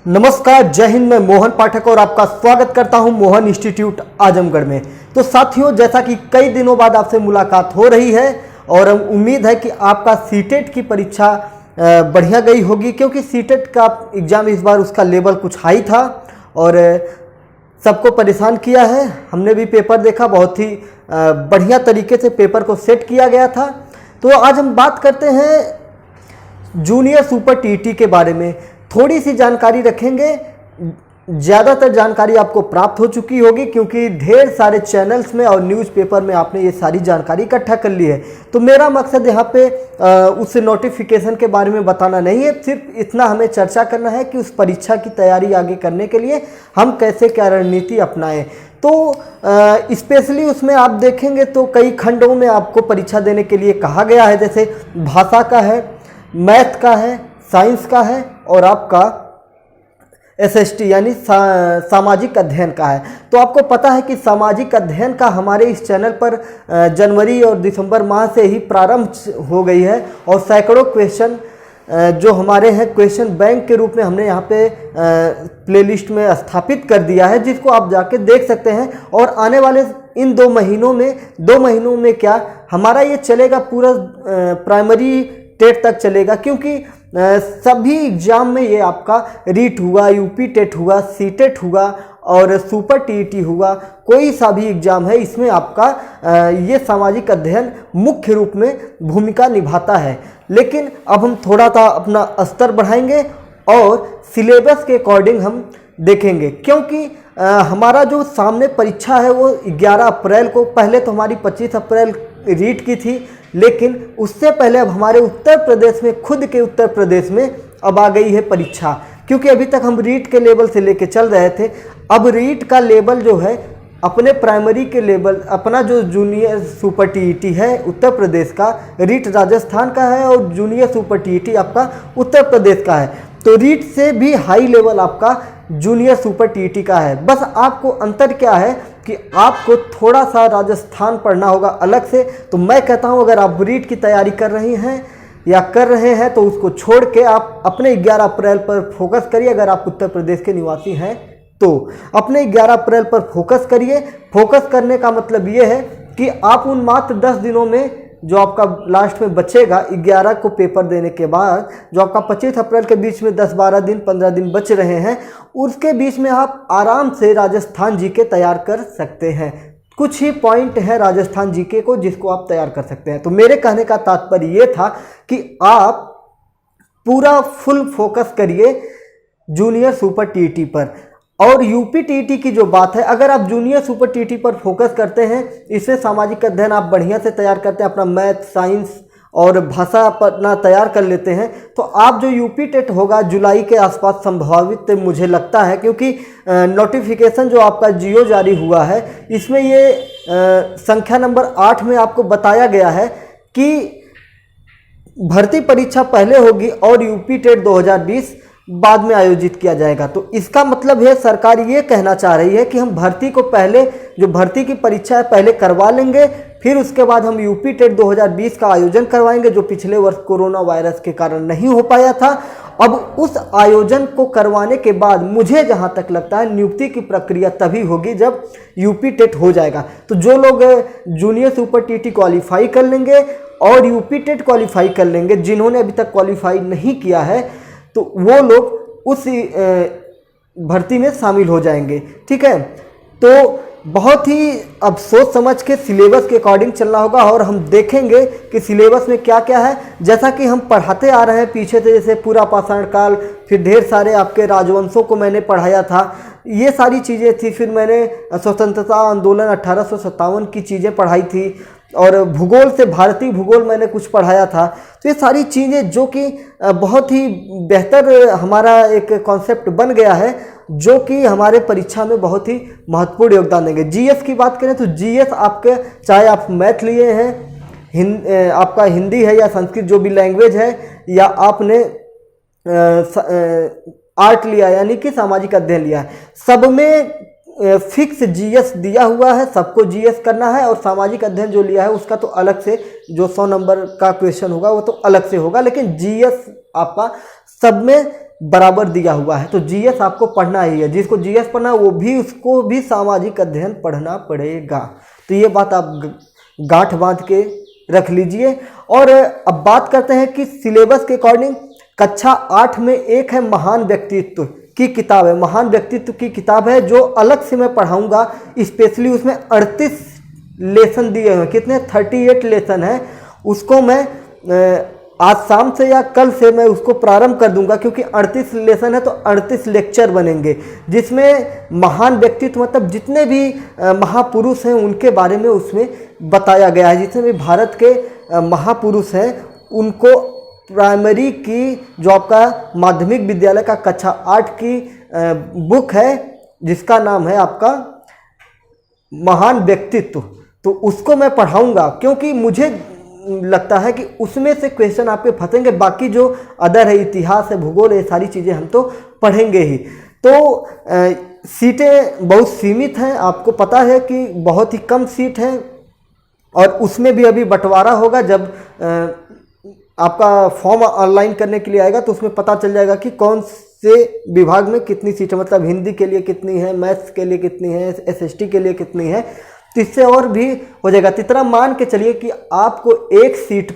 नमस्कार, जय हिंद। मैं मोहन पाठक और आपका स्वागत करता हूं मोहन इंस्टीट्यूट आजमगढ़ में। तो साथियों, जैसा कि कई दिनों बाद आपसे मुलाकात हो रही है और उम्मीद है कि आपका सीटेट की परीक्षा बढ़िया गई होगी, क्योंकि सीटेट का एग्ज़ाम इस बार उसका लेवल कुछ हाई था और सबको परेशान किया है। हमने भी पेपर देखा, बहुत ही बढ़िया तरीके से पेपर को सेट किया गया था। तो आज हम बात करते हैं जूनियर सुपर टीटी के बारे में। थोड़ी सी जानकारी रखेंगे, ज़्यादातर जानकारी आपको प्राप्त हो चुकी होगी, क्योंकि ढेर सारे चैनल्स में और न्यूज़पेपर में आपने ये सारी जानकारी इकट्ठा कर ली है। तो मेरा मकसद यहाँ पे उस नोटिफिकेशन के बारे में बताना नहीं है, सिर्फ इतना हमें चर्चा करना है कि उस परीक्षा की तैयारी आगे करने के लिए हम कैसे क्या रणनीति अपनाएं। तो स्पेशली उसमें आप देखेंगे तो कई खंडों में आपको परीक्षा देने के लिए कहा गया है, जैसे भाषा का है, मैथ का है, साइंस का है और आपका एसएसटी यानी सामाजिक अध्ययन का है। तो आपको पता है कि सामाजिक अध्ययन का हमारे इस चैनल पर जनवरी और दिसंबर माह से ही प्रारंभ हो गई है और सैकड़ों क्वेश्चन जो हमारे हैं क्वेश्चन बैंक के रूप में हमने यहाँ पे प्लेलिस्ट में स्थापित कर दिया है, जिसको आप जाके देख सकते हैं। और आने वाले इन 2 महीनों में क्या हमारा ये चलेगा, पूरा प्राइमरी टेट तक चलेगा, क्योंकि सभी एग्जाम में ये आपका रीट हुआ, यूपी टेट हुआ, सीटेट हुआ और सुपर टीईटी हुआ, कोई सा भी एग्जाम है, इसमें आपका ये सामाजिक अध्ययन मुख्य रूप में भूमिका निभाता है। लेकिन अब हम थोड़ा सा अपना स्तर बढ़ाएंगे और सिलेबस के अकॉर्डिंग हम देखेंगे, क्योंकि हमारा जो सामने परीक्षा है वो 11 अप्रैल को, पहले तो हमारी 25 अप्रैल रीट की थी, लेकिन उससे पहले अब हमारे उत्तर प्रदेश में, खुद के उत्तर प्रदेश में अब आ गई है परीक्षा। क्योंकि अभी तक हम रीट के लेवल से लेके चल रहे थे, अब रीट का लेवल जो है अपने प्राइमरी के लेवल, अपना जो जूनियर सुपर टीईटी है उत्तर प्रदेश का, रीट राजस्थान का है और जूनियर सुपर टीईटी आपका उत्तर प्रदेश का है। तो रीट से भी हाई लेवल आपका जूनियर सुपर टीईटी का है। बस आपको अंतर क्या है कि आपको थोड़ा सा राजस्थान पढ़ना होगा अलग से। तो मैं कहता हूं, अगर आप रीट की तैयारी कर रही हैं या कर रहे हैं तो उसको छोड़ के आप अपने 11 अप्रैल पर फोकस करिए। अगर आप उत्तर प्रदेश के निवासी हैं तो अपने 11 अप्रैल पर फोकस करिए। फोकस करने का मतलब ये है कि आप उन मात्र 10 दिनों में जो आपका लास्ट में बचेगा, 11 को पेपर देने के बाद जो आपका 25 अप्रैल के बीच में 10-12 दिन 15 दिन बच रहे हैं, उसके बीच में आप आराम से राजस्थान जीके तैयार कर सकते हैं। कुछ ही पॉइंट है राजस्थान जीके को जिसको आप तैयार कर सकते हैं। तो मेरे कहने का तात्पर्य ये था कि आप पूरा फुल फोकस करिए जूनियर सुपर टीईटी पर। और यूपी टीईटी की जो बात है, अगर आप जूनियर सुपर टीईटी पर फोकस करते हैं, इससे सामाजिक अध्ययन आप बढ़िया से तैयार करते हैं, अपना मैथ, साइंस और भाषा अपना तैयार कर लेते हैं, तो आप जो यूपी टेट होगा जुलाई के आसपास संभावित मुझे लगता है, क्योंकि नोटिफिकेशन जो आपका जियो जारी हुआ है, इसमें ये संख्या नंबर 8 में आपको बताया गया है कि भर्ती परीक्षा पहले होगी और यूपी टेट 2020 बाद में आयोजित किया जाएगा। तो इसका मतलब है सरकार ये कहना चाह रही है कि हम भर्ती को पहले, जो भर्ती की परीक्षा है पहले करवा लेंगे, फिर उसके बाद हम यूपी टेट 2020 का आयोजन करवाएंगे, जो पिछले वर्ष कोरोना वायरस के कारण नहीं हो पाया था। अब उस आयोजन को करवाने के बाद मुझे जहां तक लगता है नियुक्ति की प्रक्रिया तभी होगी जब यूपी टेट हो जाएगा। तो जो लोग जूनियर सुपर टीटी क्वालिफाई कर लेंगे और यूपी टेट क्वालिफाई कर लेंगे, जिन्होंने अभी तक क्वालिफाई नहीं किया है, तो वो लोग उस भर्ती में शामिल हो जाएंगे। ठीक है, तो बहुत ही अब सोच समझ के सिलेबस के अकॉर्डिंग चलना होगा और हम देखेंगे कि सिलेबस में क्या क्या है। जैसा कि हम पढ़ाते आ रहे हैं पीछे से, जैसे पूरा पाषाण काल, फिर ढेर सारे आपके राजवंशों को मैंने पढ़ाया था, ये सारी चीज़ें थी। फिर मैंने स्वतंत्रता आंदोलन 1857 की चीज़ें पढ़ाई थी और भूगोल से भारतीय भूगोल मैंने कुछ पढ़ाया था। तो ये सारी चीज़ें जो कि बहुत ही बेहतर हमारा एक कॉन्सेप्ट बन गया है, जो कि हमारे परीक्षा में बहुत ही महत्वपूर्ण योगदान देंगे। जीएस की बात करें तो जीएस आपके, चाहे आप मैथ लिए हैं, आपका हिंदी है या संस्कृत जो भी लैंग्वेज है, या आपने आर्ट लिया यानी कि सामाजिक अध्ययन लिया है, सब में फिक्स जीएस दिया हुआ है, सबको जीएस करना है। और सामाजिक अध्ययन जो लिया है उसका तो अलग से, जो 100 नंबर का क्वेश्चन होगा वो तो अलग से होगा, लेकिन जीएस आपका सब में बराबर दिया हुआ है। तो जीएस आपको पढ़ना ही है, जिसको जीएस पढ़ना है वो भी, उसको भी सामाजिक अध्ययन पढ़ना पड़ेगा। तो ये बात आप गांठ बांध के रख लीजिए। और अब बात करते हैं कि सिलेबस के अकॉर्डिंग कक्षा 8 में एक है महान व्यक्तित्व की किताब है, महान व्यक्तित्व की किताब है जो अलग से मैं पढ़ाऊंगा स्पेशली। उसमें 38 लेसन दिए हुए हैं, कितने 38 लेसन है। उसको मैं आज शाम से या कल से मैं उसको प्रारंभ कर दूंगा, क्योंकि 38 लेसन है तो 38 लेक्चर बनेंगे, जिसमें महान व्यक्तित्व मतलब जितने भी महापुरुष हैं उनके बारे में उसमें बताया गया है। जितने भी भारत के महापुरुष हैं उनको प्राइमरी की, जो आपका माध्यमिक विद्यालय का कक्षा 8 की बुक है जिसका नाम है आपका महान व्यक्तित्व, तो उसको मैं पढ़ाऊंगा, क्योंकि मुझे लगता है कि उसमें से क्वेश्चन आपके फंसेंगे। बाकी जो अदर है, इतिहास है, भूगोल है, ये सारी चीज़ें हम तो पढ़ेंगे ही। तो सीटें बहुत सीमित हैं, आपको पता है कि बहुत ही कम सीट हैं, और उसमें भी अभी बंटवारा होगा। जब आपका फॉर्म ऑनलाइन करने के लिए आएगा तो उसमें पता चल जाएगा कि कौन से विभाग में कितनी सीटें, मतलब हिंदी के लिए कितनी है, मैथ्स के लिए कितनी है, एसएसटी के लिए कितनी है, तो इससे और भी हो जाएगा। तो इतना मान के चलिए कि आपको एक सीट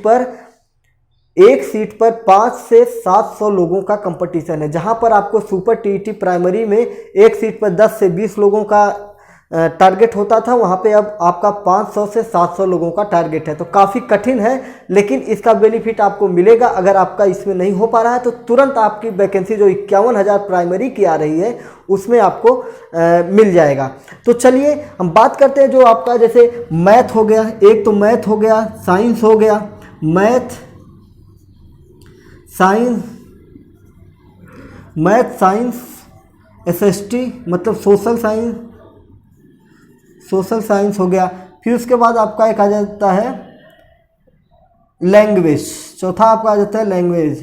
पर 5 से 700 लोगों का कंपटीशन है। जहां पर आपको सुपर टीईटी प्राइमरी में एक सीट पर 10 से 20 लोगों का टारगेट होता था, वहां पे अब आपका 500 से 700 लोगों का टारगेट है। तो काफ़ी कठिन है, लेकिन इसका बेनिफिट आपको मिलेगा। अगर आपका इसमें नहीं हो पा रहा है तो तुरंत आपकी वैकेंसी जो 51,000 प्राइमरी की आ रही है उसमें आपको मिल जाएगा। तो चलिए हम बात करते हैं जो आपका, जैसे मैथ हो गया, एक तो मैथ हो गया, साइंस हो गया, मैथ साइंस एसएसटी मतलब सोशल साइंस हो गया। फिर उसके बाद आपका एक आ जाता है लैंग्वेज, चौथा आपका आ जाता है लैंग्वेज।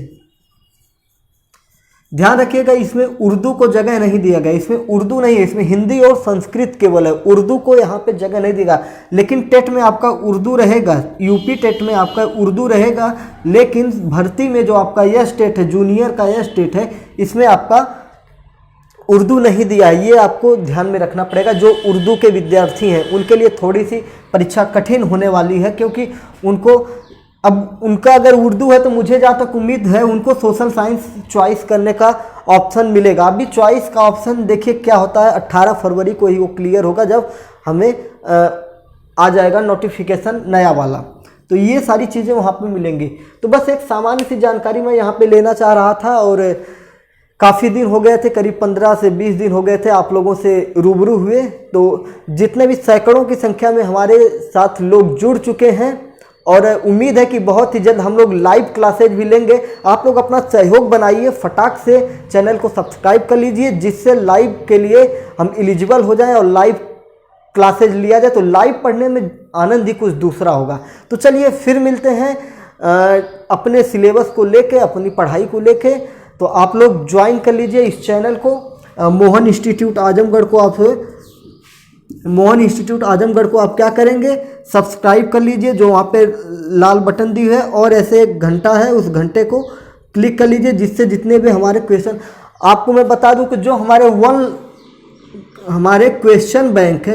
ध्यान रखिएगा इसमें उर्दू को जगह नहीं दिया गया, इसमें उर्दू नहीं है, इसमें हिंदी और संस्कृत केवल है, उर्दू को यहाँ पे जगह नहीं देगा। लेकिन टेट में आपका उर्दू रहेगा, यूपी टेट में आपका उर्दू रहेगा, लेकिन भर्ती में जो आपका यह स्टेट है, जूनियर का यह स्टेट है, इसमें आपका उर्दू नहीं दिया है। ये आपको ध्यान में रखना पड़ेगा। जो उर्दू के विद्यार्थी हैं उनके लिए थोड़ी सी परीक्षा कठिन होने वाली है, क्योंकि उनको अब उनका अगर उर्दू है तो मुझे जहाँ तक उम्मीद है उनको सोशल साइंस चॉइस करने का ऑप्शन मिलेगा। अभी चॉइस का ऑप्शन देखिए क्या होता है, 18 फरवरी को ही वो क्लियर होगा, जब हमें आ जाएगा नोटिफिकेशन नया वाला। तो ये सारी चीज़ें वहाँ पे मिलेंगी। तो बस एक सामान्य सी जानकारी मैं यहाँ पे लेना चाह रहा था, और काफ़ी दिन हो गए थे, करीब 15 से 20 दिन हो गए थे आप लोगों से रूबरू हुए। तो जितने भी सैकड़ों की संख्या में हमारे साथ लोग जुड़ चुके हैं, और उम्मीद है कि बहुत ही जल्द हम लोग लाइव क्लासेज भी लेंगे। आप लोग अपना सहयोग बनाइए, फटाक से चैनल को सब्सक्राइब कर लीजिए, जिससे लाइव के लिए हम एलिजिबल हो जाएं और लाइव क्लासेज लिया जाए। तो लाइव पढ़ने में आनंद ही कुछ दूसरा होगा। तो चलिए फिर मिलते हैं अपने सिलेबस को लेके, अपनी पढ़ाई को लेके। तो आप लोग ज्वाइन कर लीजिए इस चैनल को, मोहन इंस्टीट्यूट आजमगढ़ को। आप क्या करेंगे, सब्सक्राइब कर लीजिए, जो वहाँ पे लाल बटन दी है, और ऐसे एक घंटा है, उस घंटे को क्लिक कर लीजिए, जिससे जितने भी हमारे क्वेश्चन, आपको मैं बता दूं कि जो हमारे क्वेश्चन बैंक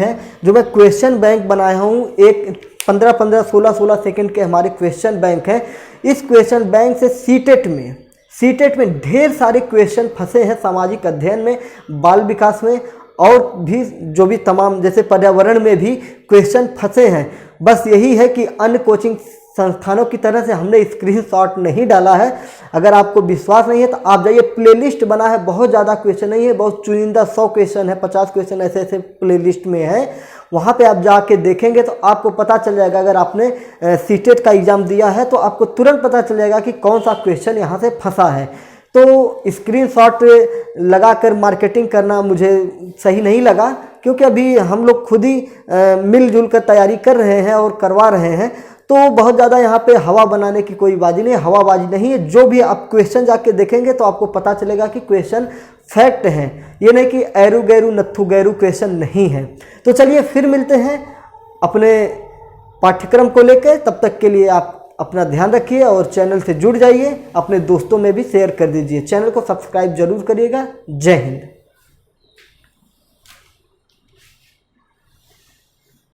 है, जो मैं क्वेश्चन बैंक बनाया हूँ, एक 15-15, 16-16 सेकंड के हमारे क्वेश्चन बैंक है। इस क्वेश्चन बैंक से सीटेट में ढेर सारे क्वेश्चन फंसे हैं, सामाजिक अध्ययन में, बाल विकास में, और भी जो भी तमाम, जैसे पर्यावरण में भी क्वेश्चन फंसे हैं। बस यही है कि अन्य कोचिंग संस्थानों की तरह से हमने स्क्रीनशॉट नहीं डाला है। अगर आपको विश्वास नहीं है तो आप जाइए, प्लेलिस्ट बना है, बहुत ज़्यादा क्वेश्चन नहीं है, बहुत चुनिंदा 100 क्वेश्चन है, 50 क्वेश्चन ऐसे प्लेलिस्ट में है। वहाँ पे आप जाके देखेंगे तो आपको पता चल जाएगा। अगर आपने सीटेट का एग्ज़ाम दिया है तो आपको तुरंत पता चल जाएगा कि कौन सा क्वेश्चन यहाँ से फंसा है। तो स्क्रीनशॉट लगाकर मार्केटिंग करना मुझे सही नहीं लगा, क्योंकि अभी हम लोग खुद ही मिलजुल कर तैयारी कर रहे हैं और करवा रहे हैं। तो बहुत ज़्यादा यहाँ पे हवा बनाने की कोई बाजी नहीं है, हवाबाजी नहीं है। जो भी आप क्वेश्चन जाके देखेंगे तो आपको पता चलेगा कि क्वेश्चन फैक्ट हैं, ये नहीं कि ऐरू गैरू नत्थु गैरू क्वेश्चन नहीं है। तो चलिए फिर मिलते हैं अपने पाठ्यक्रम को लेकर, तब तक के लिए आप अपना ध्यान रखिए और चैनल से जुड़ जाइए, अपने दोस्तों में भी शेयर कर दीजिए। चैनल को सब्सक्राइब जरूर करिएगा। जय हिंद।